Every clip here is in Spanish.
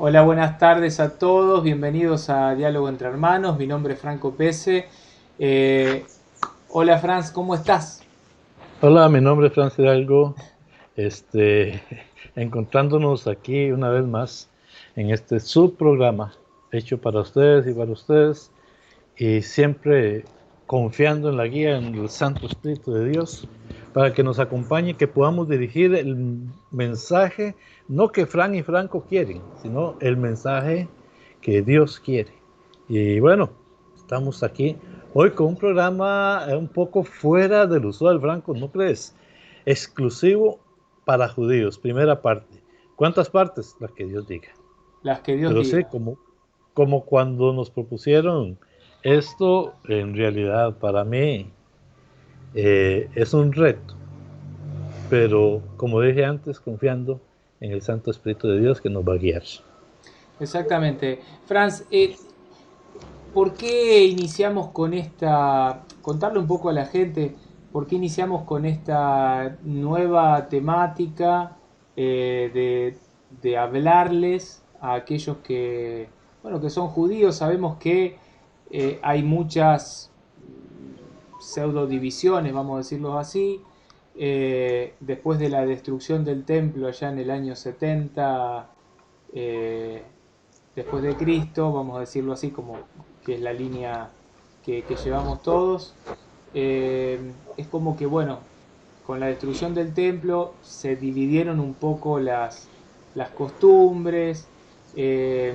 Hola, buenas tardes a todos, bienvenidos a Diálogo entre Hermanos, mi nombre es Franco Pese. Eh, Hola Franz, ¿cómo estás? Hola, mi nombre es Francis Hidalgo, este, encontrándonos aquí una vez más en este subprograma hecho para ustedes y para ustedes, y siempre confiando en la guía, en el Santo Espíritu de Dios, para que nos acompañe, que podamos dirigir el mensaje, no que Fran y Franco quieren, sino el mensaje que Dios quiere. Y bueno, estamos aquí hoy con un programa un poco fuera del usual, Franco, ¿no crees? Exclusivo para judíos, primera parte. ¿Cuántas partes? Las que Dios diga. Las que Dios Pero sí, diga. como cuando nos propusieron esto, en realidad para mí es un reto, pero como dije antes, confiando en el Santo Espíritu de Dios que nos va a guiar. Exactamente. Franz, ¿por qué iniciamos con contarle un poco a la gente, por qué iniciamos con esta nueva temática de hablarles a aquellos bueno, que son judíos? Sabemos que hay muchas pseudo divisiones, vamos a decirlo así. Después de la destrucción del templo allá en el año 70 eh, después de Cristo, vamos a decirlo así, como que es la línea que llevamos todos, es como que, bueno, con la destrucción del templo se dividieron un poco las costumbres. eh,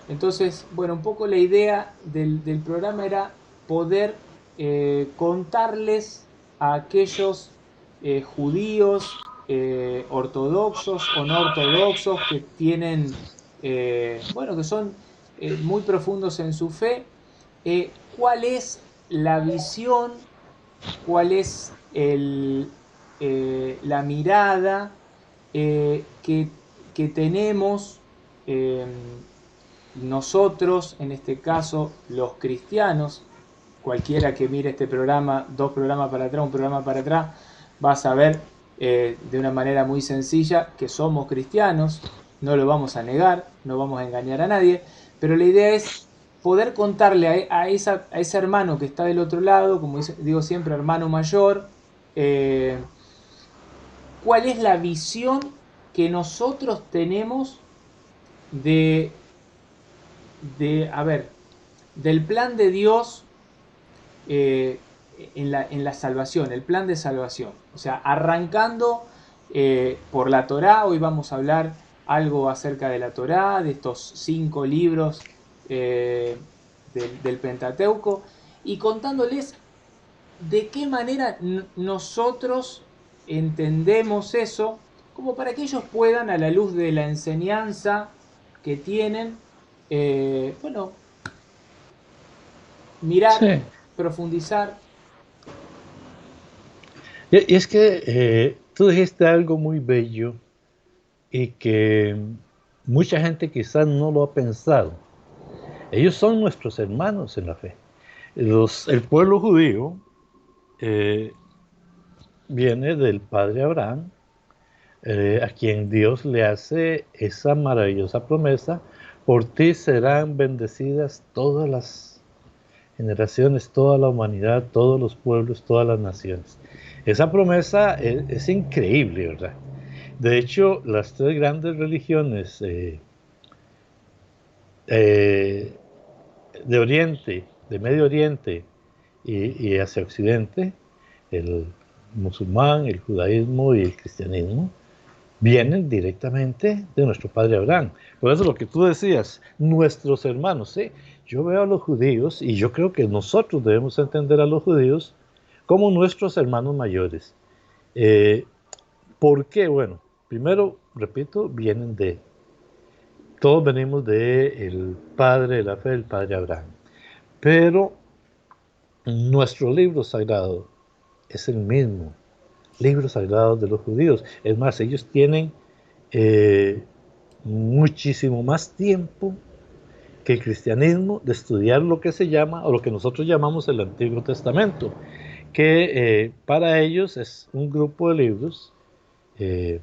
entonces, bueno, un poco la idea del programa era poder contarles a aquellos judíos ortodoxos o no ortodoxos que tienen, bueno, que son muy profundos en su fe, cuál es la visión, cuál es la mirada que tenemos eh, nosotros, en este caso los cristianos. Cualquiera que mire este programa, dos programas para atrás, un programa para atrás, va a saber de una manera muy sencilla que somos cristianos, no lo vamos a negar, no vamos a engañar a nadie, pero la idea es poder contarle a ese hermano que está del otro lado, como digo siempre, hermano mayor, eh, cuál es la visión que nosotros tenemos de, a ver, del plan de Dios en la salvación, el plan de salvación. O sea, arrancando por la Torá, hoy vamos a hablar algo acerca de la Torá, de estos 5 libros del Pentateuco, y contándoles de qué manera nosotros entendemos eso, como para que ellos puedan, a la luz de la enseñanza que tienen, bueno, mirar, Sí, profundizar. y es que tú dijiste algo muy bello y que mucha gente quizás no lo ha pensado. Ellos son nuestros hermanos en la fe. El pueblo judío eh, viene del padre Abraham, a quien Dios le hace esa maravillosa promesa: por ti serán bendecidas todas las generaciones, toda la humanidad, todos los pueblos, todas las naciones. Esa promesa es increíble, ¿verdad? De hecho, las tres grandes religiones eh, de Oriente, de Medio Oriente y hacia Occidente, el musulmán, el judaísmo y el cristianismo, vienen directamente de nuestro padre Abraham. Por eso lo que tú decías, nuestros hermanos, ¿sí? Yo veo a los judíos y yo creo que nosotros debemos entender a los judíos como nuestros hermanos mayores. Eh, ¿Por qué? Bueno, primero, repito, todos venimos de el padre de la fe, el padre Abraham. Pero nuestro libro sagrado es el mismo libro sagrado de los judíos. Es más, ellos tienen eh, muchísimo más tiempo que el cristianismo de estudiar lo que se llama, o lo que nosotros llamamos el Antiguo Testamento, que para ellos es un grupo de libros eh,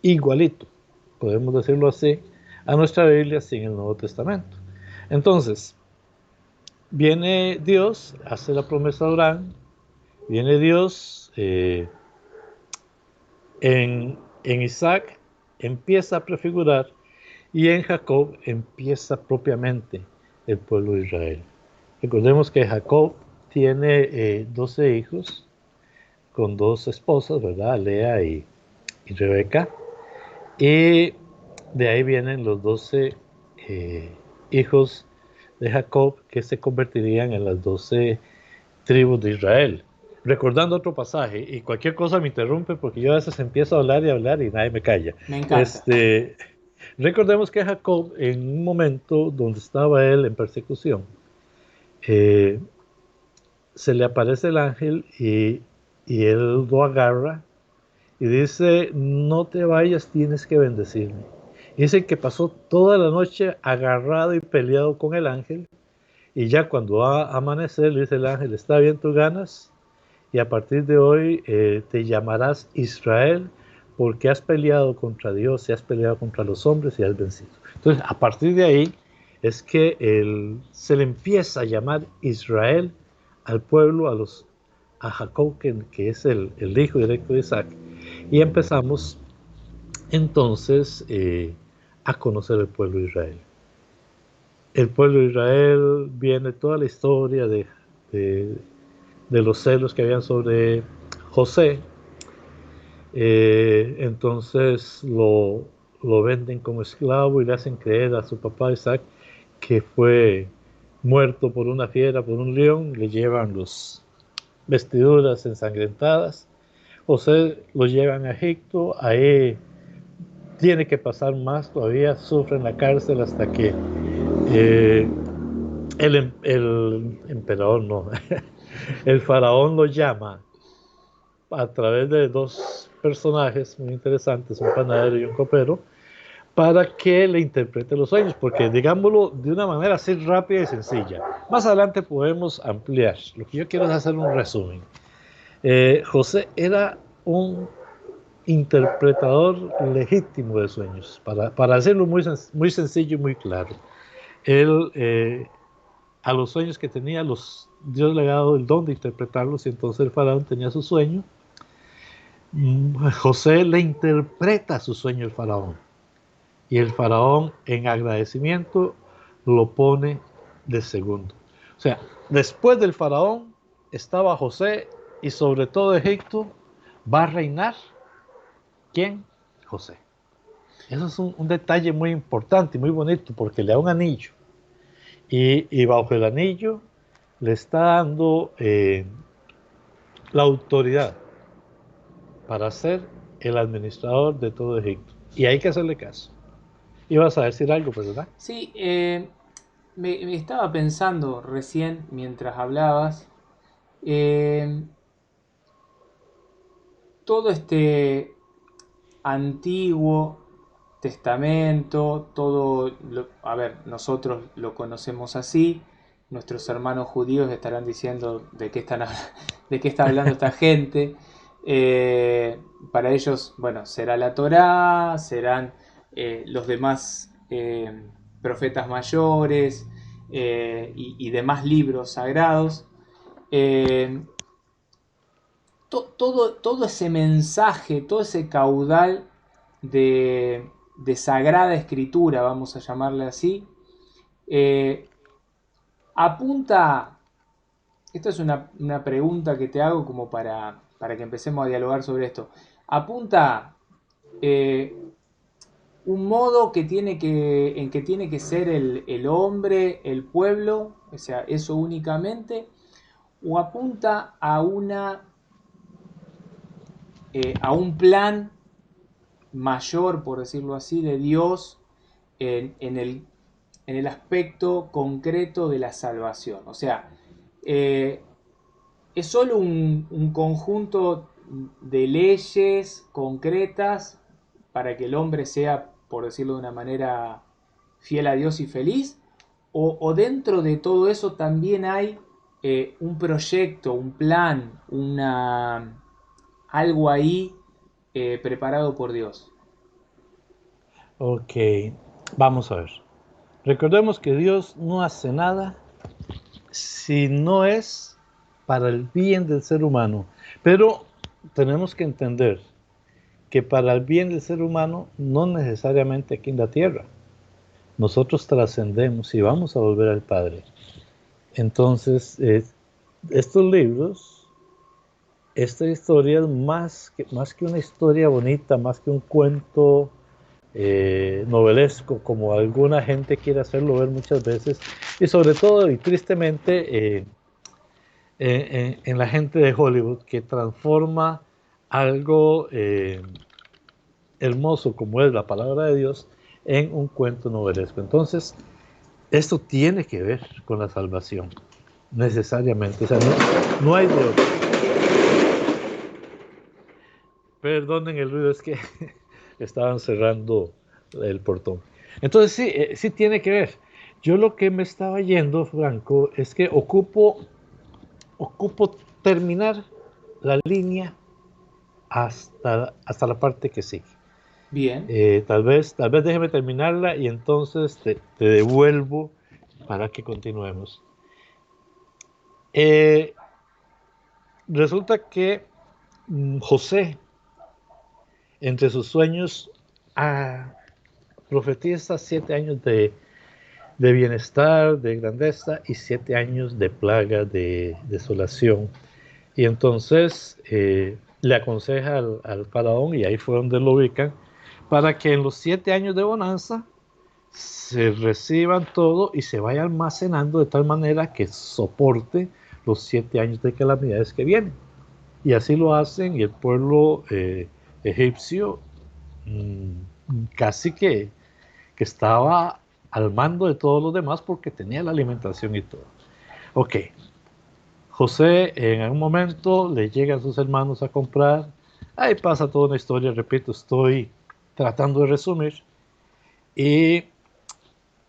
igualito. podemos decirlo así, a nuestra Biblia sin el Nuevo Testamento. Entonces, viene Dios, hace la promesa a Abraham, viene Dios en Isaac, empieza a prefigurar, y en Jacob empieza propiamente el pueblo de Israel. Recordemos que Jacob tiene 12 hijos con 2 esposas, ¿verdad? Lea y Rebeca. Y de ahí vienen los 12 hijos de Jacob que se convertirían en las 12 tribus de Israel. Recordando otro pasaje, y cualquier cosa me interrumpe porque yo a veces empiezo a hablar y nadie me calla. Me encanta. Recordemos que Jacob, en un momento donde estaba él en persecución, eh, se le aparece el ángel y él lo agarra y dice: no te vayas, tienes que bendecirme. Y dice que pasó toda la noche agarrado y peleado con el ángel, y ya cuando va a amanecer le dice el ángel: está bien, tú ganas, y a partir de hoy te llamarás Israel, porque has peleado contra Dios y has peleado contra los hombres y has vencido. Entonces, a partir de ahí es que se le empieza a llamar Israel al pueblo, a Jacob, que es el hijo directo de Isaac, y empezamos entonces a conocer el pueblo de Israel. El pueblo de Israel viene toda la historia de, de los celos que habían sobre José. Entonces lo venden como esclavo y le hacen creer a su papá Isaac que fue muerto por una fiera, por un león. Le llevan las vestiduras ensangrentadas. José lo llevan a Egipto. Ahí tiene que pasar más todavía, sufre en la cárcel hasta que el emperador, no, el faraón lo llama a través de 2 personajes muy interesantes, un panadero y un copero, para que le interprete los sueños, porque digámoslo de una manera así rápida y sencilla. Más adelante podemos ampliar. Lo que yo quiero es hacer un resumen. José era un interpretador legítimo de sueños, para hacerlo muy sencillo y muy claro. Él, a los sueños que tenía, Dios le ha dado el don de interpretarlos, y entonces el faraón tenía su sueño. José le interpreta su sueño al faraón, y el faraón, en agradecimiento, lo pone de segundo. O sea, después del faraón estaba José, y sobre todo Egipto va a reinar, ¿quién? José. Eso es un detalle muy importante y muy bonito, porque le da un anillo, y bajo el anillo le está dando la autoridad para ser el administrador de todo Egipto. Y hay que hacerle caso. Ibas a decir algo, pues, ¿verdad? Sí, me estaba pensando recién mientras hablabas, eh, todo este Antiguo Testamento, a ver, nosotros lo conocemos así, nuestros hermanos judíos estarán diciendo de qué está hablando esta gente. Para ellos, bueno, será la Torá, serán los demás profetas mayores y demás libros sagrados. Eh, todo ese mensaje, todo ese caudal de sagrada escritura, vamos a llamarle así, eh, apunta, esto es una pregunta que te hago como para que empecemos a dialogar sobre esto, apunta eh, un modo en que tiene que ser el hombre, el pueblo, o sea, eso únicamente, o apunta a un plan mayor, por decirlo así, de Dios en el aspecto concreto de la salvación. O sea, eh, es solo un conjunto de leyes concretas para que el hombre sea, por decirlo de una manera, fiel a Dios y feliz, o dentro de todo eso también hay un proyecto, un plan, algo ahí preparado por Dios. Ok, vamos a ver. Recordemos que Dios no hace nada si no es para el bien del ser humano. Pero tenemos que entender que para el bien del ser humano, no necesariamente aquí en la tierra. Nosotros trascendemos y vamos a volver al Padre. Entonces, estos libros, esta historia es más que una historia bonita, más que un cuento novelesco, como alguna gente quiere hacerlo ver muchas veces, y sobre todo y tristemente en la gente de Hollywood, que transforma algo hermoso como es la palabra de Dios en un cuento novelesco. Entonces, esto tiene que ver con la salvación, necesariamente. O sea, no hay de otro. Perdonen el ruido, es que estaban cerrando el portón. Entonces sí, sí tiene que ver. Yo lo que me estaba yendo, Franco, es que ocupo terminar la línea hasta la parte que sigue. Bien, Tal vez déjeme terminarla y entonces te devuelvo para que continuemos. Eh, Resulta que José, entre sus sueños, ah, profetiza 7 años de bienestar, de grandeza y 7 años de plaga, de desolación. Y entonces le aconseja al faraón, y ahí fue donde lo ubican, para que en los 7 años de bonanza se reciban todo y se vaya almacenando de tal manera que soporte los 7 años de calamidades que vienen. Y así lo hacen, y el pueblo egipcio mmm, casi que estaba al mando de todos los demás porque tenía la alimentación y todo. Ok, José en algún momento le llega a sus hermanos a comprar, ahí pasa toda una historia, repito, estoy tratando de resumir, y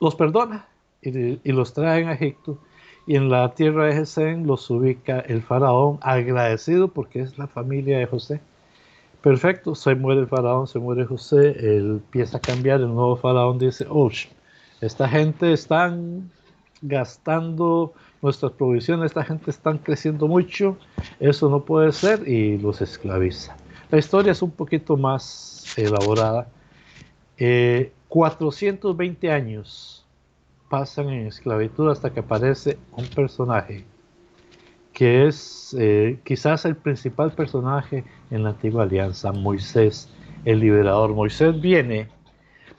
los perdona y los traen a Egipto, y en la tierra de Gesén los ubica el faraón, agradecido porque es la familia de José. Perfecto, se muere el faraón, se muere José, él empieza a cambiar, el nuevo faraón dice, oh, esta gente están gastando nuestras provisiones, esta gente están creciendo mucho, eso no puede ser, y los esclaviza. La historia es un poquito más elaborada. 420 años pasan en esclavitud hasta que aparece un personaje que es quizás el principal personaje en la antigua alianza, Moisés, el liberador. Moisés viene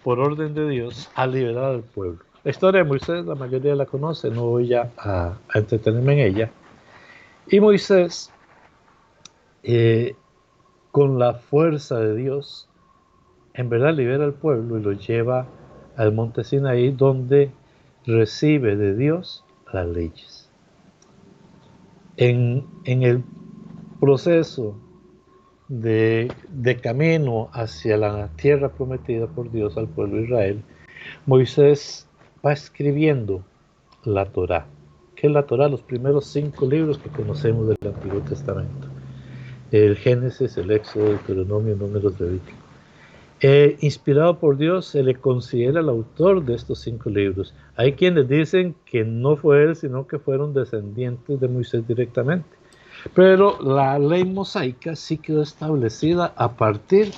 por orden de Dios a liberar al pueblo. La historia de Moisés la mayoría la conoce, no voy a entretenerme en ella. Y Moisés, eh, con la fuerza de Dios, en verdad libera al pueblo y lo lleva al monte Sinaí, donde recibe de Dios las leyes. En el proceso de camino hacia la tierra prometida por Dios al pueblo de Israel, Moisés va escribiendo la Torá. ¿Qué es la Torá? Los primeros 5 libros que conocemos del Antiguo Testamento. El Génesis, el Éxodo, el Deuteronomio, Números, Levítico. Inspirado por Dios, se le considera el autor de estos 5 libros. Hay quienes dicen que no fue él, sino que fueron descendientes de Moisés directamente. Pero la ley mosaica sí quedó establecida a partir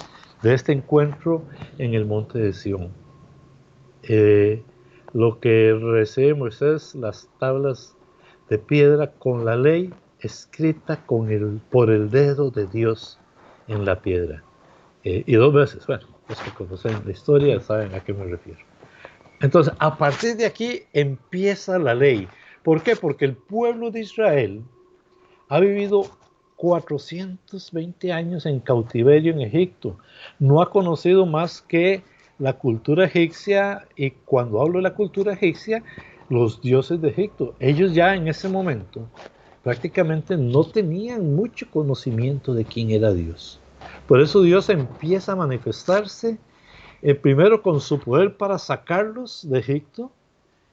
de este encuentro en el monte de Sión. Lo que recibe Moisés, las tablas de piedra con la ley escrita por el dedo de Dios en la piedra. Y 2 veces, bueno, los que conocen la historia saben a qué me refiero. Entonces, a partir de aquí empieza la ley. ¿Por qué? Porque el pueblo de Israel ha vivido 420 años en cautiverio en Egipto. No ha conocido más que la cultura egipcia, y cuando hablo de la cultura egipcia, los dioses de Egipto. Ellos ya en ese momento prácticamente no tenían mucho conocimiento de quién era Dios. Por eso Dios empieza a manifestarse primero con su poder para sacarlos de Egipto,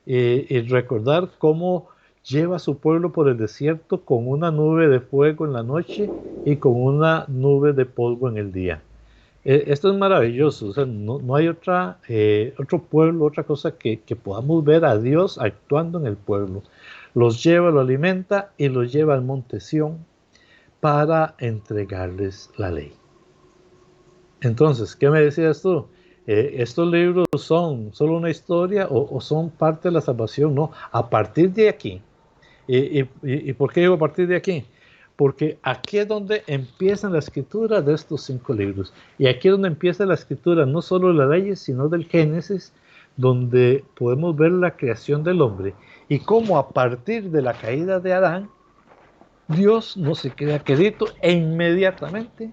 y recordar cómo lleva a su pueblo por el desierto con una nube de fuego en la noche y con una nube de polvo en el día. Esto es maravilloso, o sea, no hay otro pueblo, otra cosa que podamos ver a Dios actuando en el pueblo. Los lleva, lo alimenta y los lleva al monte Sión para entregarles la ley. Entonces, ¿qué me decías tú? ¿Estos libros son solo una historia o son parte de la salvación? No, a partir de aquí. ¿Y por qué digo a partir de aquí? Porque aquí es donde empieza la escritura de estos 5 libros. Y aquí es donde empieza la escritura no solo de las leyes, sino del Génesis, donde podemos ver la creación del hombre y cómo a partir de la caída de Adán, Dios no se queda quedito e inmediatamente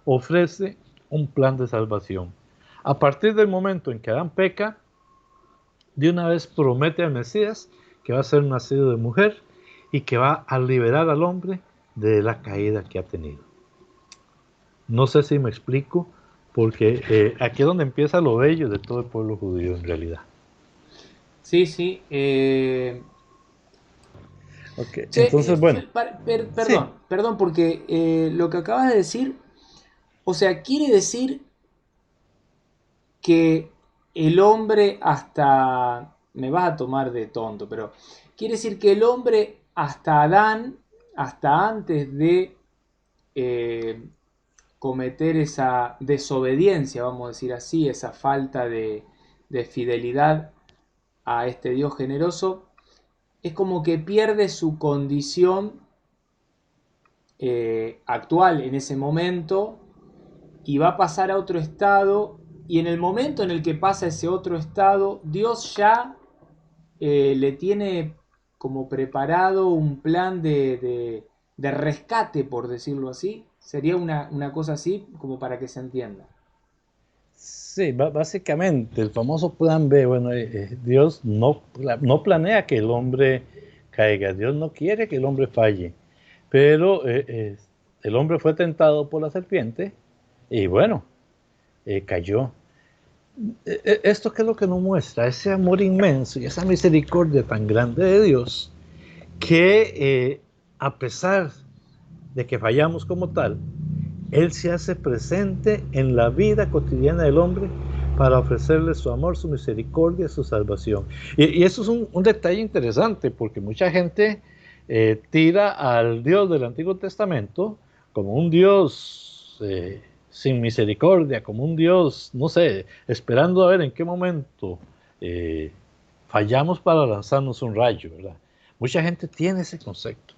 ofrece un plan de salvación. A partir del momento en que Adán peca, de una vez promete al Mesías que va a ser nacido de mujer y que va a liberar al hombre de la caída que ha tenido. No sé si me explico, porque aquí es donde empieza lo bello de todo el pueblo judío en realidad. Sí, sí. Ok, Che, entonces bueno, sí, perdón, perdón, porque lo que acabas de decir, o sea, quiere decir que el hombre hasta, me vas a tomar de tonto, pero quiere decir que el hombre hasta Adán, hasta antes de eh, cometer esa desobediencia, vamos a decir así, esa falta de fidelidad a este Dios generoso, es como que pierde su condición actual en ese momento y va a pasar a otro estado, y en el momento en el que pasa ese otro estado, Dios ya le tiene como preparado un plan de rescate, por decirlo así. Sería una cosa así como para que se entienda. sí, básicamente el famoso plan B, bueno, Dios no planea que el hombre caiga, Dios no quiere que el hombre falle, pero el hombre fue tentado por la serpiente y bueno, cayó. ¿Esto qué es lo que nos muestra? Ese amor inmenso y esa misericordia tan grande de Dios que a pesar de que fallamos como tal, Él se hace presente en la vida cotidiana del hombre para ofrecerle su amor, su misericordia, su salvación. Y eso es un detalle interesante porque mucha gente tira al Dios del Antiguo Testamento como un Dios sin misericordia, como un Dios, no sé, esperando a ver en qué momento eh, fallamos para lanzarnos un rayo, ¿verdad? Mucha gente tiene ese concepto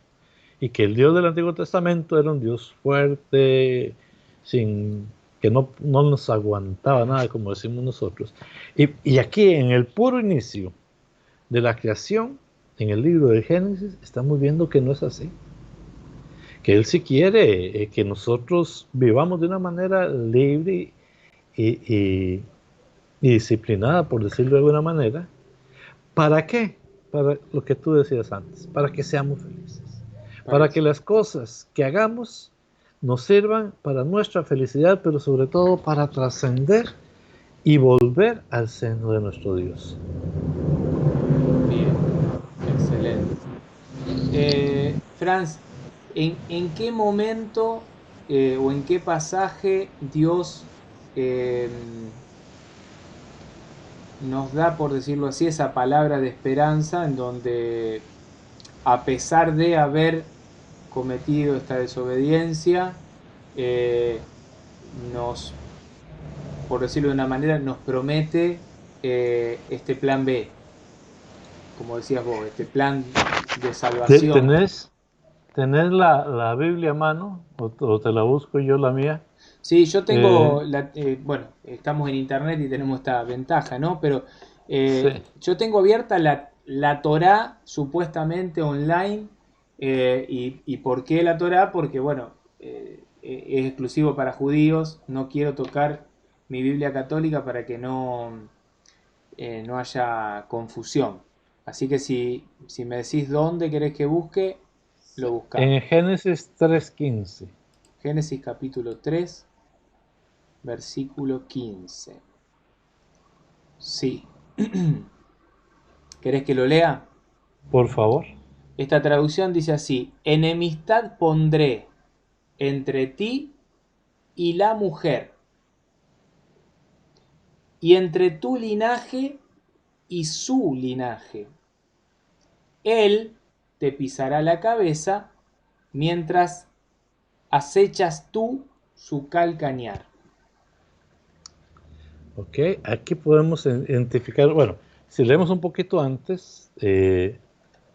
y que el Dios del Antiguo Testamento era un Dios fuerte, sin que no nos aguantaba nada, como decimos nosotros. Y aquí, en el puro inicio de la creación, en el libro de Génesis, estamos viendo que no es así. Que Él sí quiere que nosotros vivamos de una manera libre y, y- y disciplinada, por decirlo de alguna manera. ¿Para qué? Para lo que tú decías antes, para que seamos felices. Para que Parece. las cosas que hagamos nos sirvan para nuestra felicidad, pero sobre todo para trascender y volver al seno de nuestro Dios. Bien, excelente. Franz, en qué momento o en qué pasaje Dios eh, nos da, por decirlo así, esa palabra de esperanza en donde, a pesar de haber cometido esta desobediencia, eh, nos, por decirlo de una manera, nos promete este plan B, como decías vos, este plan de salvación? ¿Tenés, tenés la Biblia a mano o te la busco yo la mía? Sí, yo Eh, tengo, bueno, estamos en internet y tenemos esta ventaja, ¿no? Pero sí. yo tengo abierta la Torá supuestamente online. Y ¿por qué la Torá? Porque, bueno, es exclusivo para judíos, no quiero tocar mi Biblia católica para que no haya confusión. Así que si me decís dónde querés que busque, lo buscamos. En Génesis 3:15. Génesis capítulo 3 versículo 15. Sí. ¿Querés que lo lea? Por favor. Esta traducción dice así: enemistad pondré entre ti y la mujer, y entre tu linaje y su linaje. Él te pisará la cabeza mientras acechas tú su calcañar. Ok, aquí podemos identificar, bueno, si leemos un poquito antes,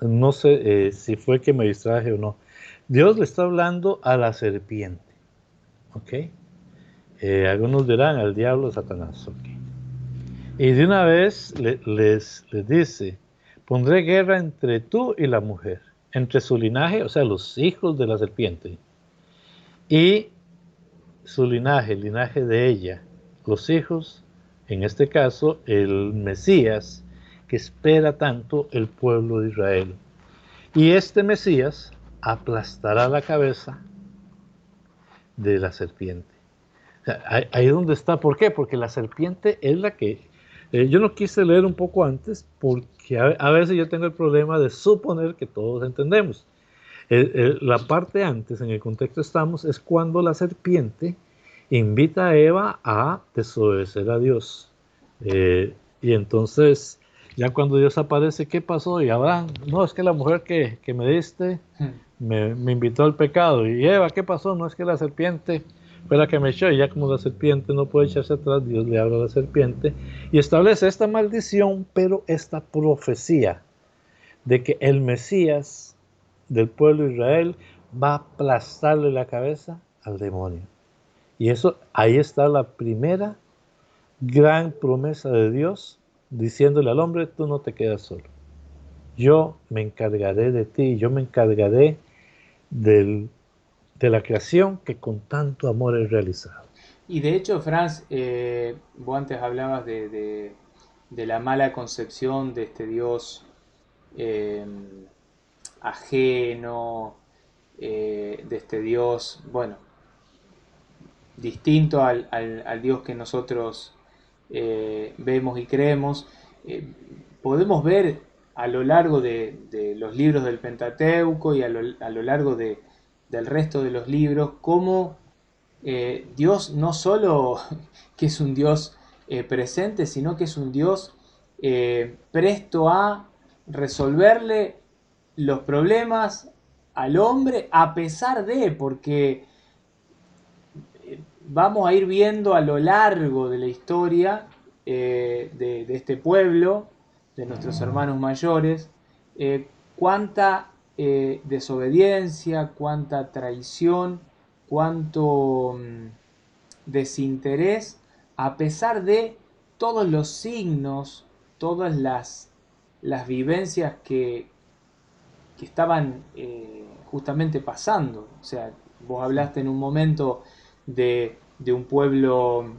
no sé si fue que me distraje o no. Dios le está hablando a la serpiente, ok. Algunos dirán al diablo, Satanás, ok. Y de una vez les dice, pondré guerra entre tú y la mujer, entre su linaje, o sea, los hijos de la serpiente, y su linaje, el linaje de ella, los hijos, en este caso, el Mesías, que espera tanto el pueblo de Israel. Y este Mesías aplastará la cabeza de la serpiente. O sea, ahí es donde está. ¿Por qué? Porque la serpiente es la que... yo no quise leer un poco antes porque a veces yo tengo el problema de suponer que todos entendemos. La parte antes, en el contexto estamos, es cuando la serpiente invita a Eva a desobedecer a Dios. Y entonces, ya cuando Dios aparece, ¿qué pasó? Y Abraham, no, es que la mujer que me diste me invitó al pecado. Y Eva, ¿qué pasó? No, es que la serpiente fue la que me echó. Y ya como la serpiente no puede echarse atrás, Dios le habla a la serpiente y establece esta maldición, pero esta profecía de que el Mesías del pueblo de Israel va a aplastarle la cabeza al demonio. Y eso, ahí está la primera gran promesa de Dios, diciéndole al hombre, tú no te quedas solo. Yo me encargaré de ti, yo me encargaré de la creación que con tanto amor he realizado. Y de hecho, Franz, vos antes hablabas de la mala concepción de este Dios eh, ajeno, de este Dios, bueno, distinto al Dios que nosotros vemos y creemos. Eh, Podemos ver a lo largo de los libros del Pentateuco y a lo largo del resto de los libros cómo Dios no solo que es un Dios presente, sino que es un Dios presto a resolverle los problemas al hombre a pesar de, porque vamos a ir viendo a lo largo de la historia de este pueblo, de nuestros hermanos mayores, cuánta desobediencia, cuánta traición, cuánto desinterés, a pesar de todos los signos, todas las vivencias que estaban justamente pasando. O sea, vos hablaste en un momento de un pueblo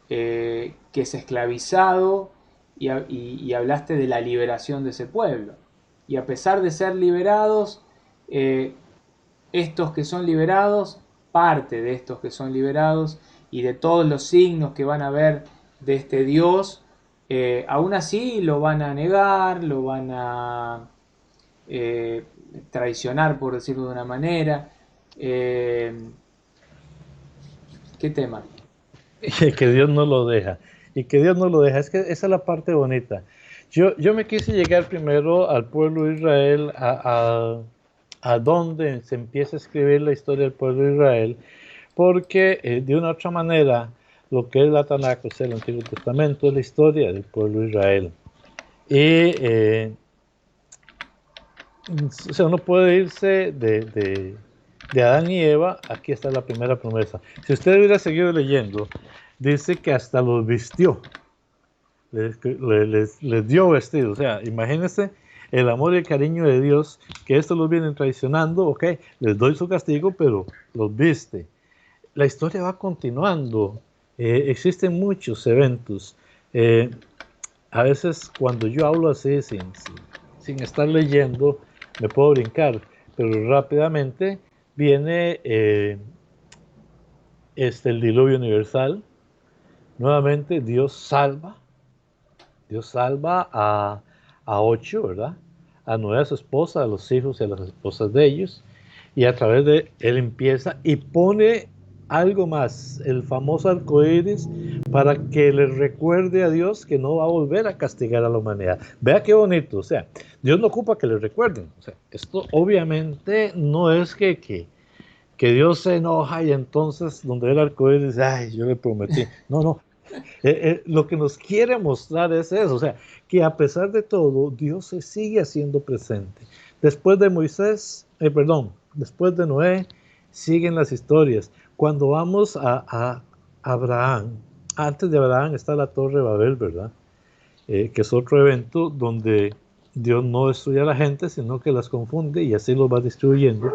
que es esclavizado y hablaste de la liberación de ese pueblo. Y a pesar de ser liberados, eh, estos que son liberados, parte de estos que son liberados y de todos los signos que van a ver de este Dios, aún así lo van a negar, lo van a eh, traicionar, por decirlo de una manera. Eh, ¿Qué tema? Y que Dios no lo deja. Y que Dios no lo deja. Es que esa es la parte bonita. Yo me quise llegar primero al pueblo de Israel, a donde se empieza a escribir la historia del pueblo de Israel, porque de una u otra manera, lo que es la Tanakh, o sea, el Antiguo Testamento, es la historia del pueblo de Israel. Y, o sea, uno puede irse de Adán y Eva, aquí está la primera promesa. Si usted hubiera seguido leyendo, dice que hasta los vistió, les dio vestido. O sea, imagínense el amor y el cariño de Dios, que esto los vienen traicionando, ok, les doy su castigo, pero los viste. La historia va continuando, existen muchos eventos. Eh, a veces cuando yo hablo así, sin estar leyendo, me puedo brincar, pero rápidamente viene el diluvio universal. Nuevamente Dios salva a 8, ¿verdad? A Noé, a su esposa, a los hijos y a las esposas de ellos, y a través de él empieza y pone algo más, el famoso arco iris, para que le recuerde a Dios que no va a volver a castigar a la humanidad. Vea qué bonito, o sea, Dios no ocupa que le recuerden. O sea, esto obviamente no es que Dios se enoja y entonces donde ve el arco iris, ay, yo le prometí. No, no, lo que nos quiere mostrar es eso, o sea, que a pesar de todo, Dios se sigue haciendo presente. Después de Moisés, después de Noé, siguen las historias. Cuando vamos a Abraham, antes de Abraham está la Torre de Babel, ¿verdad? Que es otro evento donde Dios no destruye a la gente, sino que las confunde y así los va destruyendo.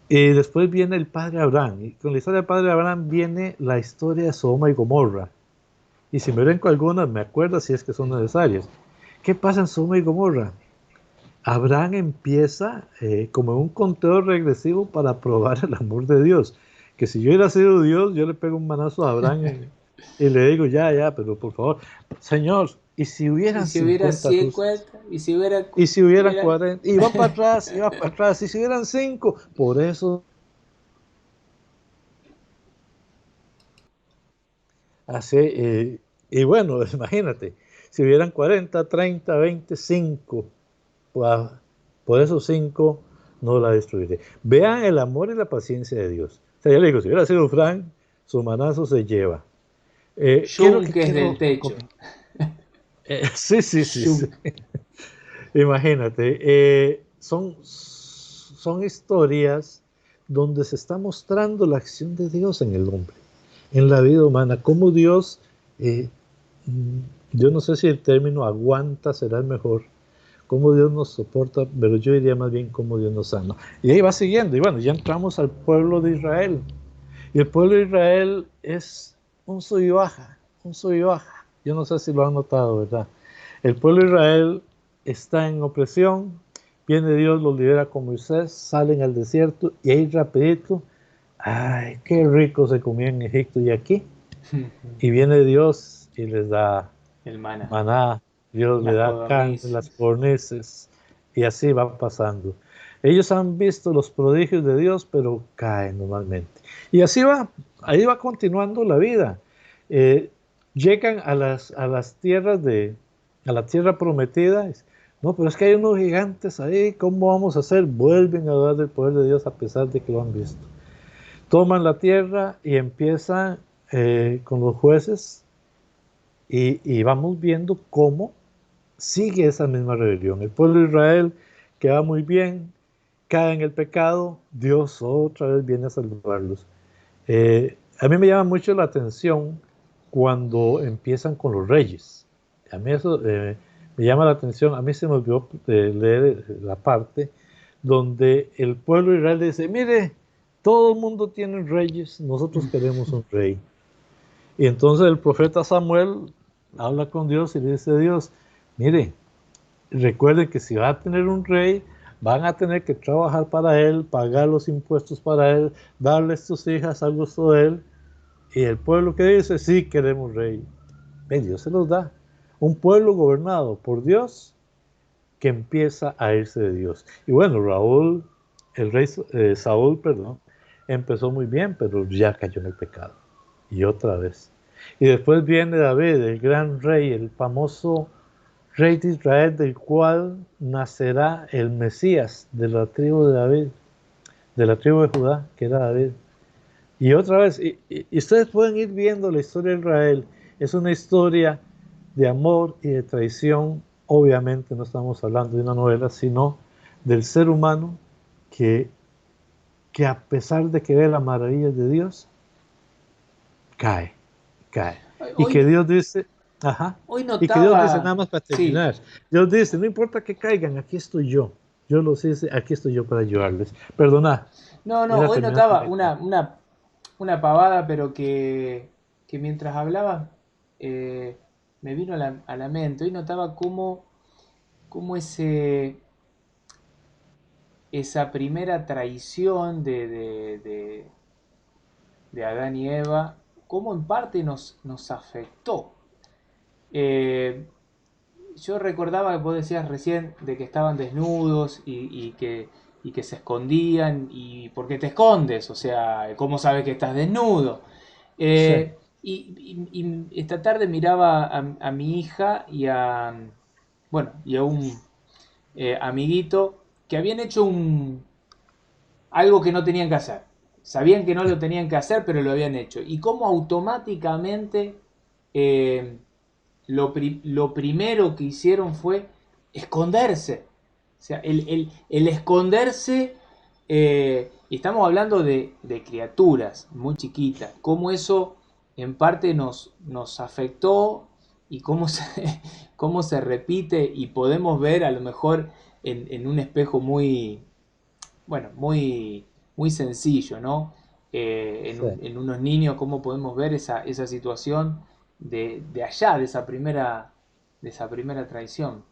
Y después viene el padre Abraham, y con la historia del padre Abraham viene la historia de Sodoma y Gomorra. Y si me ven con algunas, me acuerdo si es que son necesarias. ¿Qué pasa en Sodoma y Gomorra? Abraham empieza como un conteo regresivo para probar el amor de Dios. Que si yo hubiera sido Dios, yo le pego un manazo a Abraham y le digo, ya, pero por favor, Señor, ¿y si Y hubieran si hubiera 50 justos? 50, y si hubiera, ¿Y si hubieran hubiera 40? Iba para atrás, ¿y si hubieran 5? Por eso, así, y bueno, imagínate, si hubieran 40, 30, 25. Wow. Por esos 5 no la destruiré. Vean el amor y la paciencia de Dios. O sea, yo le digo, si hubiera sido Frank, su manazo se lleva. ¿Qué es lo que yunques del quiero techo. sí. Yunque. Imagínate, son historias donde se está mostrando la acción de Dios en el hombre, en la vida humana, cómo Dios, eh, mm, yo no sé si el término aguanta será el mejor, cómo Dios nos soporta, pero yo diría más bien cómo Dios nos ama. Y ahí va siguiendo, y bueno, ya entramos al pueblo de Israel. Y el pueblo de Israel es un sub y baja, un sub y baja. Yo no sé si lo han notado, ¿verdad? El pueblo de Israel está en opresión, viene Dios, los libera con Moisés, salen al desierto y ahí rapidito, ay, qué rico se comía en Egipto y aquí. Y viene Dios y les da El mana, maná, Dios le las da carne, las codornices. corneces, y así va pasando. Ellos han visto los prodigios de Dios, pero caen normalmente. Y así va, ahí va continuando la vida. Eh, Llegan a las tierras a la tierra prometida. No, pero es que hay unos gigantes ahí, ¿cómo vamos a hacer? Vuelven a dar del poder de Dios a pesar de que lo han visto. Toman la tierra y empiezan con los jueces y vamos viendo cómo sigue esa misma rebelión. El pueblo de Israel que va muy bien, cae en el pecado, Dios otra vez viene a salvarlos. A mí me llama mucho la atención cuando empiezan con los reyes. A mí eso me llama la atención. A mí se me olvidó leer la parte donde el pueblo de Israel dice, mire, todo el mundo tiene reyes, nosotros queremos un rey. Y entonces el profeta Samuel habla con Dios y le dice a Dios, mire, recuerden que si va a tener un rey, van a tener que trabajar para él, pagar los impuestos para él, darle sus hijas al gusto de él. Y el pueblo que dice, sí, queremos rey. Ve, Dios se los da. Un pueblo gobernado por Dios que empieza a irse de Dios. Y bueno, el rey Saúl, perdón, empezó muy bien, pero ya cayó en el pecado. Y otra vez. Y después viene David, el gran rey, el famoso rey de Israel, del cual nacerá el Mesías de la tribu de David, de la tribu de Judá, que era David. Y otra vez, y ustedes pueden ir viendo la historia de Israel, es una historia de amor y de traición. Obviamente no estamos hablando de una novela, sino del ser humano que, que a pesar de que ve las maravillas de Dios, cae, cae. Y que Hoy, Dios dice, ajá, hoy y que Dios dice, notaba, nada más para sí, terminar, Dios dice, no importa que caigan, aquí estoy yo. Yo los hice, aquí estoy yo para ayudarles. Perdona, no, era hoy terminando notaba mi idea. una pavada, pero que mientras hablaba me vino a la mente. Hoy notaba cómo esa primera traición de Adán y Eva, cómo en parte nos afectó. Eh, yo recordaba que vos decías recién de que estaban desnudos y que y que se escondían, y ¿por qué te escondes? O sea, ¿cómo sabes que estás desnudo? Sí, Y esta tarde miraba a mi hija y a un amiguito que habían hecho algo que no tenían que hacer. Sabían que no lo tenían que hacer, pero lo habían hecho. Y cómo automáticamente eh, lo primero que hicieron fue esconderse. O sea, el esconderse, y estamos hablando de criaturas muy chiquitas, cómo eso en parte nos afectó y cómo se repite y podemos ver a lo mejor en un espejo muy, bueno, muy sencillo, ¿no? sí, En unos niños, cómo podemos ver esa situación de allá, de esa primera traición.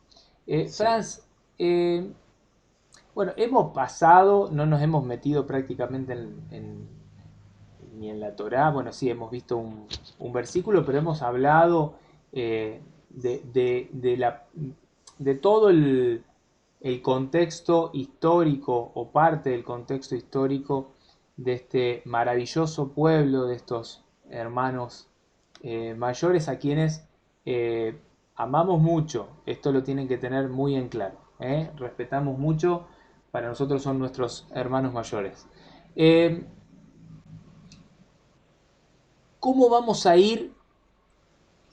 sí. Franz, eh, bueno, hemos pasado, no nos hemos metido prácticamente ni en la Torá, bueno, sí, hemos visto un versículo, pero hemos hablado de todo el contexto histórico o parte del contexto histórico de este maravilloso pueblo, de estos hermanos mayores a quienes amamos mucho. Esto lo tienen que tener muy en claro. Respetamos mucho, para nosotros son nuestros hermanos mayores. Eh, ¿Cómo vamos a ir?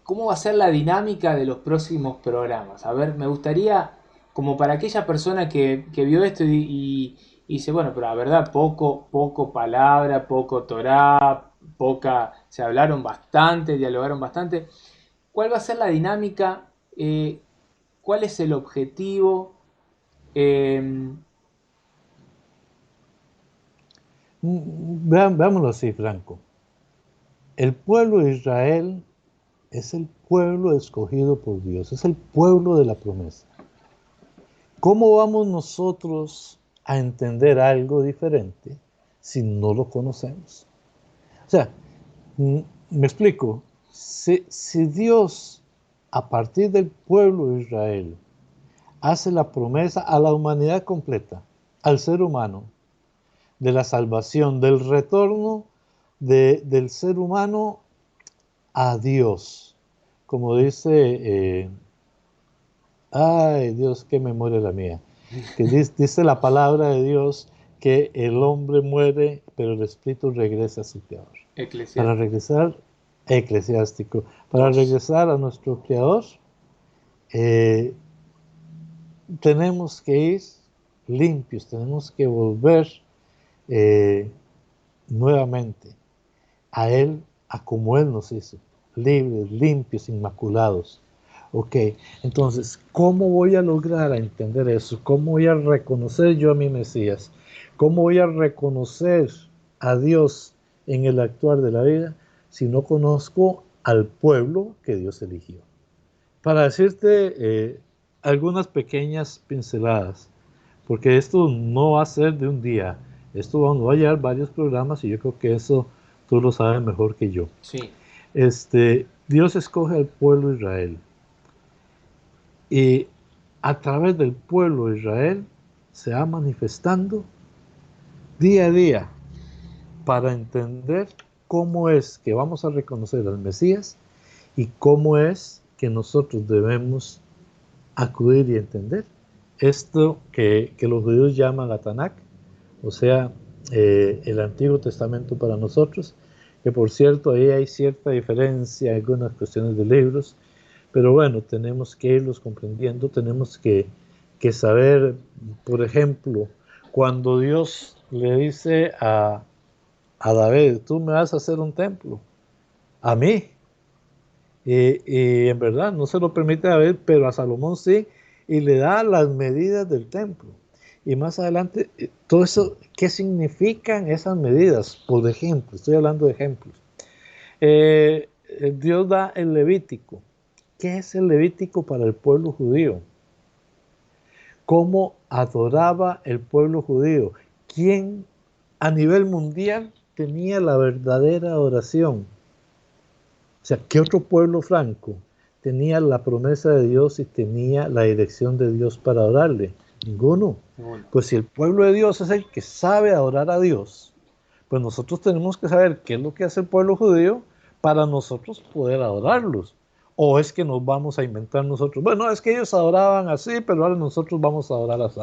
¿Cómo va a ser la dinámica de los próximos programas? A ver, me gustaría, como para aquella persona que vio esto y dice, bueno, pero la verdad, poco palabra, poco Torah, se hablaron bastante, dialogaron bastante. ¿Cuál va a ser la dinámica? ¿Cuál es el objetivo? Eh, Veámoslo así, Franco. El pueblo de Israel es el pueblo escogido por Dios, es el pueblo de la promesa. ¿Cómo vamos nosotros a entender algo diferente si no lo conocemos? O sea, me explico, si Dios a partir del pueblo de Israel hace la promesa a la humanidad completa, al ser humano, de la salvación, del retorno del ser humano a Dios, como dice, ay Dios, qué memoria la mía, que dice la palabra de Dios que el hombre muere, pero el espíritu regresa a su creador. Para Eclesiástico regresar, eclesiástico, para 2. regresar a nuestro creador, eh, tenemos que ir limpios, tenemos que volver eh, nuevamente a Él, a como Él nos hizo, libres, limpios, inmaculados. Ok, entonces, ¿cómo voy a lograr a entender eso? ¿Cómo voy a reconocer yo a mi Mesías? ¿Cómo voy a reconocer a Dios en el actuar de la vida si no conozco al pueblo que Dios eligió? Para decirte algunas pequeñas pinceladas, porque esto no va a ser de un día, esto va a llevar varios programas y yo creo que eso tú lo sabes mejor que yo. Sí. Dios escoge al pueblo de Israel y a través del pueblo de Israel se va manifestando día a día para entender cómo es que vamos a reconocer al Mesías y cómo es que nosotros debemos acudir y entender esto que los judíos llaman la Tanakh, o sea, el Antiguo Testamento para nosotros, que por cierto ahí hay cierta diferencia en algunas cuestiones de libros, pero bueno, tenemos que irlos comprendiendo, tenemos que saber, por ejemplo, cuando Dios le dice a David, tú me vas a hacer un templo, a mí, y en verdad no se lo permite a David, pero a Salomón sí, y le da las medidas del templo. Y más adelante, todo eso, ¿qué significan esas medidas? Por ejemplo, estoy hablando de ejemplos. Dios da el Levítico. ¿Qué es el Levítico para el pueblo judío? ¿Cómo adoraba el pueblo judío? ¿Quién a nivel mundial tenía la verdadera oración? O sea, ¿qué otro pueblo franco tenía la promesa de Dios y tenía la dirección de Dios para orarle? Ninguno. Ninguno. Pues si el pueblo de Dios es el que sabe adorar a Dios, pues nosotros tenemos que saber qué es lo que hace el pueblo judío para nosotros poder adorarlos. O es que nos vamos a inventar nosotros, bueno, es que ellos adoraban así, pero ahora nosotros vamos a adorar así.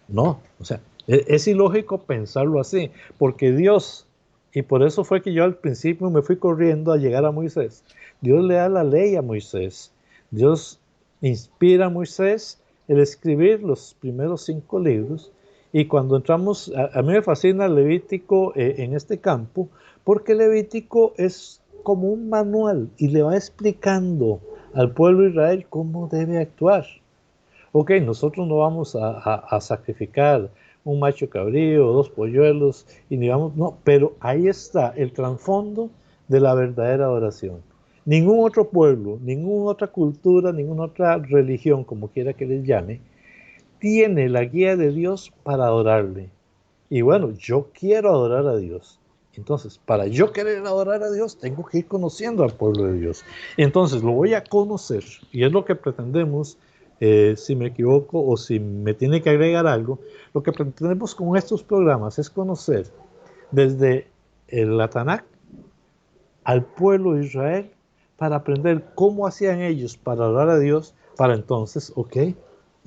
No, o sea, es ilógico pensarlo así, porque Dios, y por eso fue que yo al principio me fui corriendo a llegar a Moisés. Dios le da la ley a Moisés. Dios inspira a Moisés el escribir los primeros 5 libros. Y cuando entramos, a mí me fascina Levítico en este campo, porque Levítico es como un manual y le va explicando al pueblo de Israel cómo debe actuar. Ok, nosotros no vamos a sacrificar un macho cabrío, 2 polluelos, y ni vamos, no, pero ahí está el trasfondo de la verdadera adoración. Ningún otro pueblo, ninguna otra cultura, ninguna otra religión, como quiera que les llame, tiene la guía de Dios para adorarle. Y bueno, yo quiero adorar a Dios. Entonces, para yo querer adorar a Dios, tengo que ir conociendo al pueblo de Dios. Entonces, lo voy a conocer, y es lo que pretendemos, si me equivoco o si me tiene que agregar algo, lo que pretendemos con estos programas es conocer desde el Tanakh al pueblo de Israel para aprender cómo hacían ellos para adorar a Dios, para entonces, ok,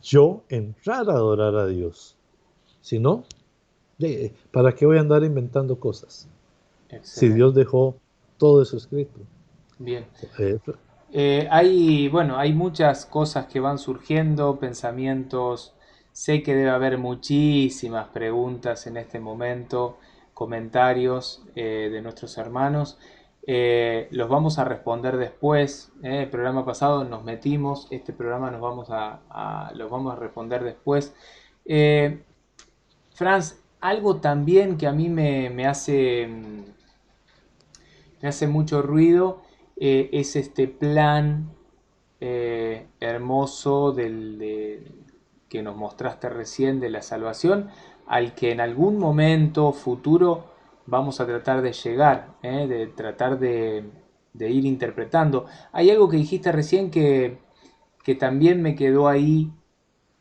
yo entrar a adorar a Dios. Si no, ¿para qué voy a andar inventando cosas? Si Excelente. Dios dejó todo eso escrito. Bien. Eh, Bueno, hay muchas cosas que van surgiendo, pensamientos. Sé que debe haber muchísimas preguntas en este momento, comentarios de nuestros hermanos. Los vamos a responder después. El programa pasado nos metimos, este programa los vamos a responder después. Eh, Franz, algo también que a mí me hace mucho ruido es este plan hermoso que nos mostraste recién de la salvación, al que en algún momento futuro vamos a tratar de llegar, de tratar de ir interpretando. Hay algo que dijiste recién que también me quedó ahí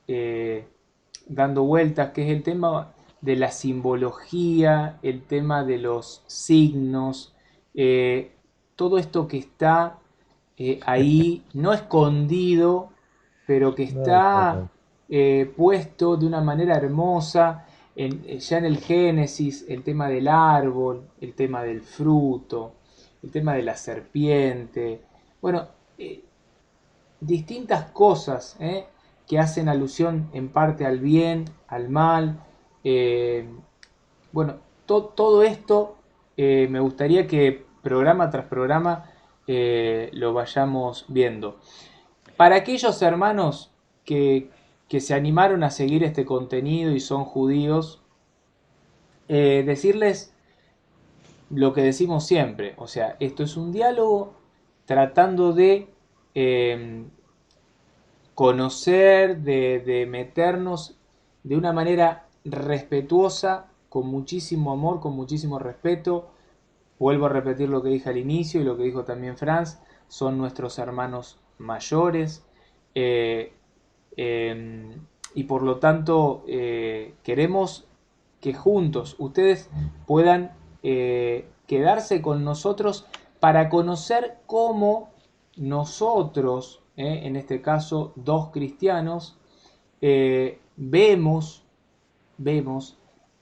eh, dando vueltas, que es el tema de la simbología, el tema de los signos, todo esto que está ahí, no escondido, pero que no, está no, puesto de una manera hermosa. Ya en el Génesis, el tema del árbol, el tema del fruto, el tema de la serpiente. Bueno, eh, distintas cosas que hacen alusión en parte al bien, al mal. eh, bueno, todo esto me gustaría que programa tras programa lo vayamos viendo. Para aquellos hermanos que se animaron a seguir este contenido y son judíos, decirles lo que decimos siempre, o sea, esto es un diálogo tratando de eh, conocer, de meternos de una manera respetuosa, con muchísimo amor, con muchísimo respeto. Vuelvo a repetir lo que dije al inicio y lo que dijo también Franz, son nuestros hermanos mayores eh, eh, y por lo tanto queremos que juntos ustedes puedan quedarse con nosotros para conocer cómo nosotros, en este caso dos cristianos, vemos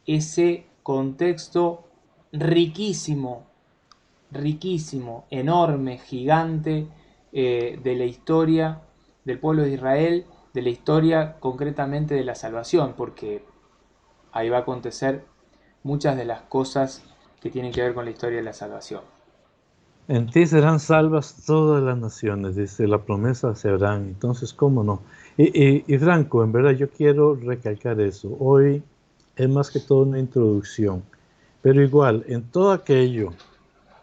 ese contexto riquísimo, riquísimo, enorme, gigante de la historia del pueblo de Israel, de la historia concretamente de la salvación, porque ahí va a acontecer muchas de las cosas que tienen que ver con la historia de la salvación. en ti serán salvas todas las naciones, dice la promesa hacia Abraham. Entonces, ¿cómo no? Y Franco, en verdad yo quiero recalcar eso. Hoy es más que todo una introducción, pero igual, en todo aquello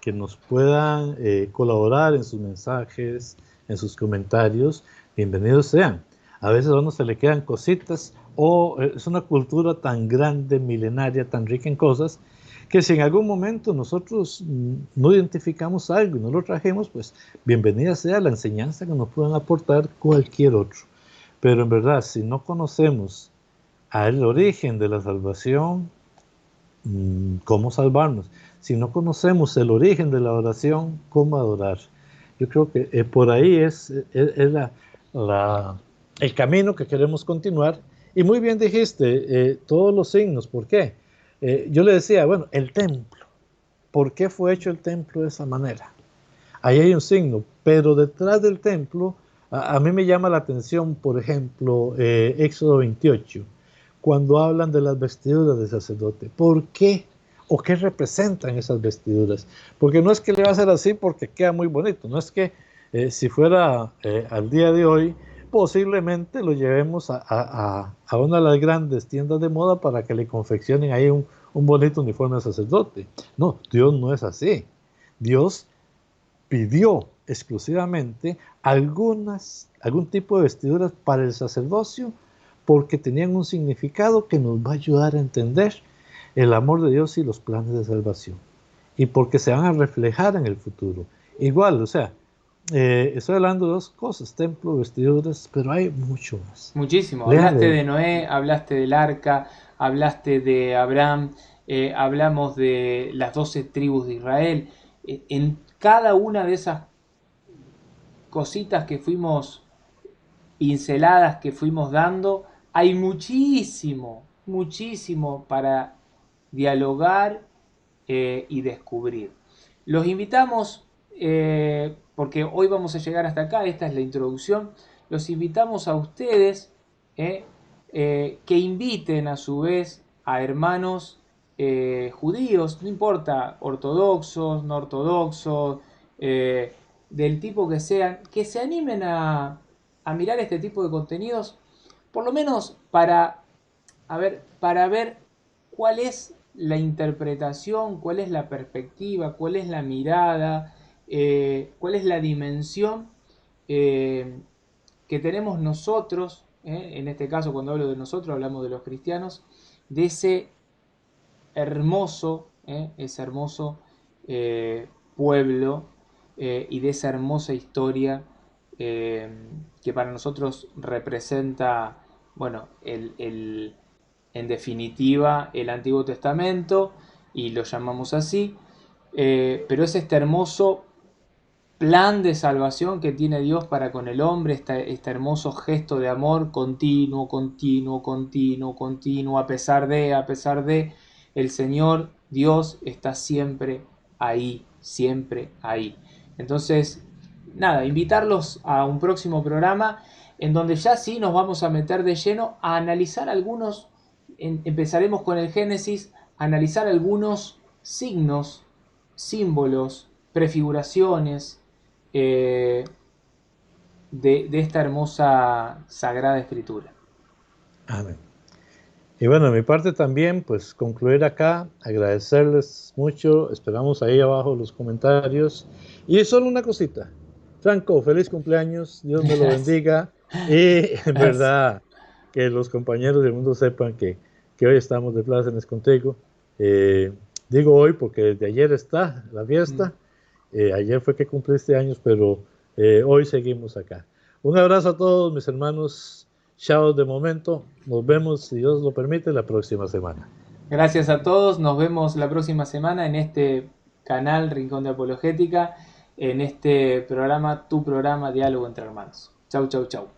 que nos puedan colaborar en sus mensajes, en sus comentarios, bienvenidos sean. A veces a uno se le quedan cositas o es una cultura tan grande, milenaria, tan rica en cosas, que si en algún momento nosotros no identificamos algo y no lo trajemos, pues bienvenida sea la enseñanza que nos puedan aportar cualquier otro. Pero en verdad, si no conocemos al origen de la salvación, ¿cómo salvarnos? Si no conocemos el origen de la oración, ¿cómo adorar? Yo creo que por ahí es el camino que queremos continuar. Y muy bien dijiste, todos los signos, ¿por qué? Yo le decía, bueno, el templo, ¿por qué fue hecho el templo de esa manera? Ahí hay un signo, pero detrás del templo, a mí me llama la atención, por ejemplo, Éxodo 28, cuando hablan de las vestiduras del sacerdote. ¿Por qué? ¿O qué representan esas vestiduras? Porque no es que le va a hacer así porque queda muy bonito, no es que si fuera al día de hoy, posiblemente lo llevemos a una de las grandes tiendas de moda para que le confeccionen ahí un bonito uniforme de sacerdote. No, Dios no es así. Dios pidió exclusivamente algún tipo de vestiduras para el sacerdocio porque tenían un significado que nos va a ayudar a entender el amor de Dios y los planes de salvación y porque se van a reflejar en el futuro. Igual, o sea, estoy hablando de dos cosas, templo, vestiduras, pero hay mucho más. Muchísimo. Hablaste Léale. de Noé, hablaste del arca, hablaste de Abraham, hablamos de las 12 tribus de Israel. En cada una de esas cositas que fuimos, pinceladas que fuimos dando, hay muchísimo, muchísimo para dialogar y descubrir. Los invitamos, porque hoy vamos a llegar hasta acá, esta es la introducción, los invitamos a ustedes que inviten a su vez a hermanos judíos, no importa, ortodoxos, no ortodoxos, del tipo que sean, que se animen a mirar este tipo de contenidos, por lo menos para ver cuál es la interpretación, cuál es la perspectiva, cuál es la mirada, cuál es la dimensión que tenemos nosotros, en este caso cuando hablo de nosotros hablamos de los cristianos, de ese hermoso pueblo y de esa hermosa historia que para nosotros representa, bueno, en definitiva el Antiguo Testamento, y lo llamamos así, pero es este hermoso plan de salvación que tiene Dios para con el hombre, este hermoso gesto de amor continuo, continuo, continuo, continuo, a pesar de, el Señor Dios está siempre ahí, siempre ahí. Entonces, nada, invitarlos a un próximo programa en donde ya sí nos vamos a meter de lleno a analizar algunos, empezaremos con el Génesis, a analizar algunos signos, símbolos, prefiguraciones, de esta hermosa Sagrada Escritura. Amén. Y bueno, de mi parte también, pues concluir acá, agradecerles mucho, esperamos ahí abajo los comentarios. Y solo una cosita, Franco, feliz cumpleaños, Dios me lo bendiga. Y en verdad, que los compañeros del mundo sepan que hoy estamos de plácemes contigo. Digo hoy porque desde ayer está la fiesta, ayer fue que cumpliste años, pero hoy seguimos acá. Un abrazo a todos mis hermanos. Chao de momento, nos vemos, si Dios lo permite, la próxima semana. Gracias a todos, nos vemos la próxima semana en este canal Rincón de Apologética, en este programa, tu programa Diálogo entre Hermanos. Chau, chau, chau.